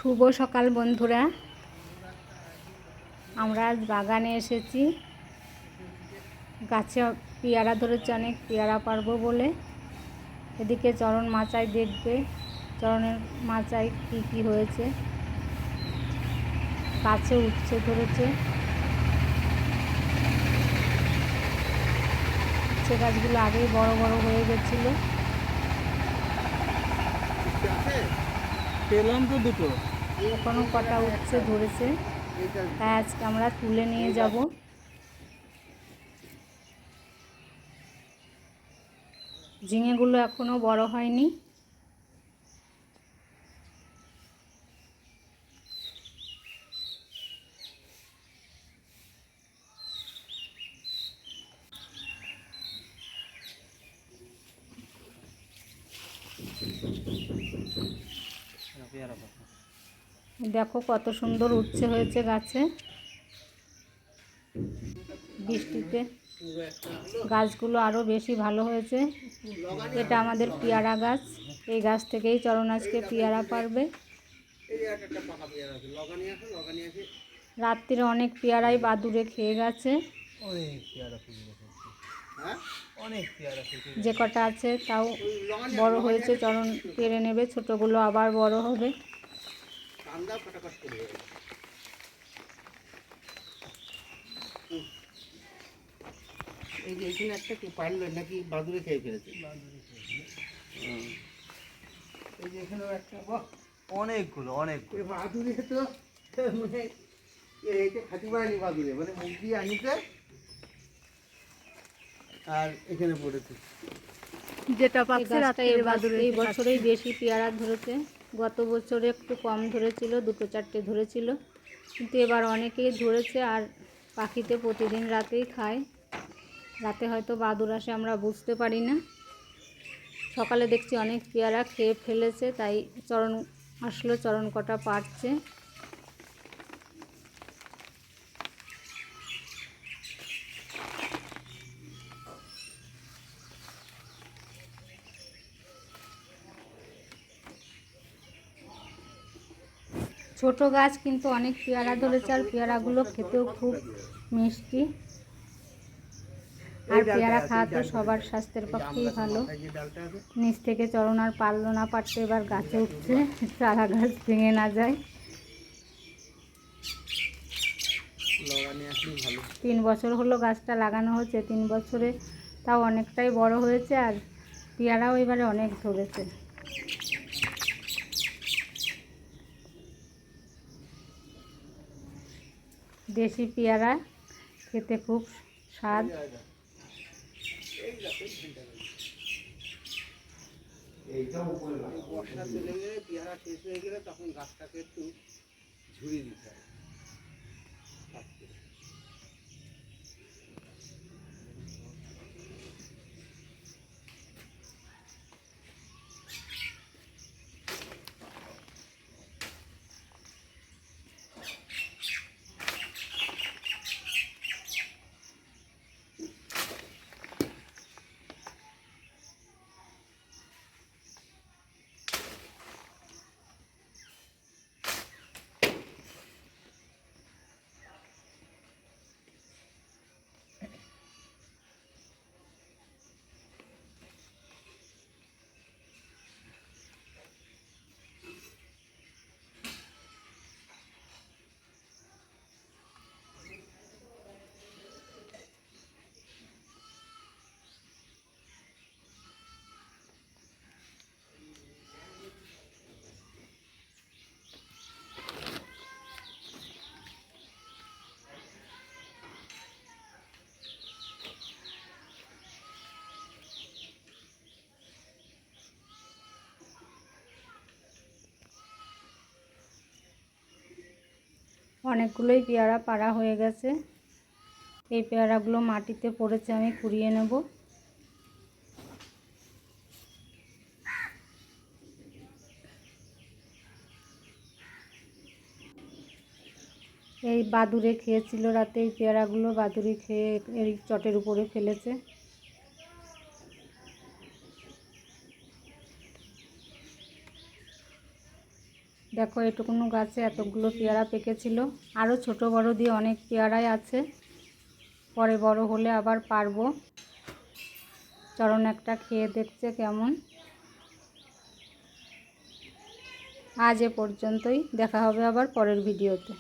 শুভ সকাল বন্ধুরা, আমরা আজ বাগানে এসেছি। গাছে পেয়ারা ধরেছে, অনেক পেয়ারা পারবো বলে। এদিকে চরণ মাচায় দেখবে চরণের মাচায় কি কি হয়েছে। গাছে উচ্ছে ধরেছে, উচ্ছে গাছগুলো আগেই বড় বড় হয়ে গেছিল। পেলাম তো দুটো, এখনো কটা উচ্ছে ধরেছে, তাই আজকে আমরা তুলে নিয়ে যাব। ঝিঙেগুলো এখনো বড় হয়নি। দেখো কত সুন্দর উচ্ছে হয়েছে গাছে। বৃষ্টিতে গাছগুলো আরও বেশি ভালো হয়েছে। এটা আমাদের পেয়ারা গাছ, এই গাছ থেকেই চরণ আজকে পেয়ারা পারবে। রাত্রিরে অনেক পেয়ারাই বাদুড়ে খেয়ে গেছে। যে কটা আছে তাও বড় হয়েছে, চরণ পেরে নেবে, ছোটগুলো আবার বড় হবে। এই যে এখানে একটা কি পারলো নাকি বাদুড়ে খেয়ে ফেলেছে? এই যে এখানেও একটা, অনেকগুলো বাদুড়ে তো মানে এইটা খাতি পারেনি বাদুড়ে, মানে মুখ দিয়ে আনিতে আর এখানে পড়েছে। যেটা পাচ্ছে এই বছরেই বেশি পেয়ারা ধরেছে। গত বছরে একটু কম ধরেছিল, দুটো চারটে ধরেছিল, কিন্তু এবার অনেকেই ধরেছে। আর পাখিতে প্রতিদিন রাতেই খায়, রাতে হয়তো বাদুড় আসে, আমরা বুঝতে পারি না। সকালে দেখছি অনেক পেয়ারা খেয়ে ফেলেছে, তাই চরণ আসলো, চরণ কটা পারছে। ছোট গাছ কিন্তু অনেক পেয়ারা ধরেছে, আর পেয়ারাগুলো খেতেও খুব মিষ্টি। আর পেয়ারা খাওয়া তো সবার স্বাস্থ্যের পক্ষেই ভালো। নিচ থেকে চরণ আর পারলো না পারতে, এবার গাছে উঠছে, চারা গাছ ভেঙে না যায়। 3 বছর হলো গাছটা লাগানো হচ্ছে, 3 বছরে তাও অনেকটাই বড় হয়েছে, আর পেয়ারাও এবারে অনেক ধরেছে। দেশি পেয়ারা খেতে খুব স্বাদ। বর্ষা চলে গেলে, পেয়ারা শেষ হয়ে গেলে তখন গাছটাকে একটু ঝুড়িয়ে দিতে হবে। অনেকগুলোই পেয়ারা পাড়া হয়ে গেছে। এই পেয়ারাগুলো মাটিতে পড়েছে, আমি কুড়িয়ে নেব। এই বাদুড়ে খেয়েছিল রাতে, এই পেয়ারাগুলো বাদুড়ে খেয়ে এই চটের উপরে ফেলেছে। দেখো এটুকুনো গাছে এতগুলো পেয়ারা পেকেছিল, আরও ছোট বড় দিয়ে অনেক পেয়ারাই আছে, পরে বড় হলে আবার পারবো। চরণ একটা খেয়ে দেখছে কেমন। আজ এ পর্যন্তই, দেখা হবে আবার পরের ভিডিওতে।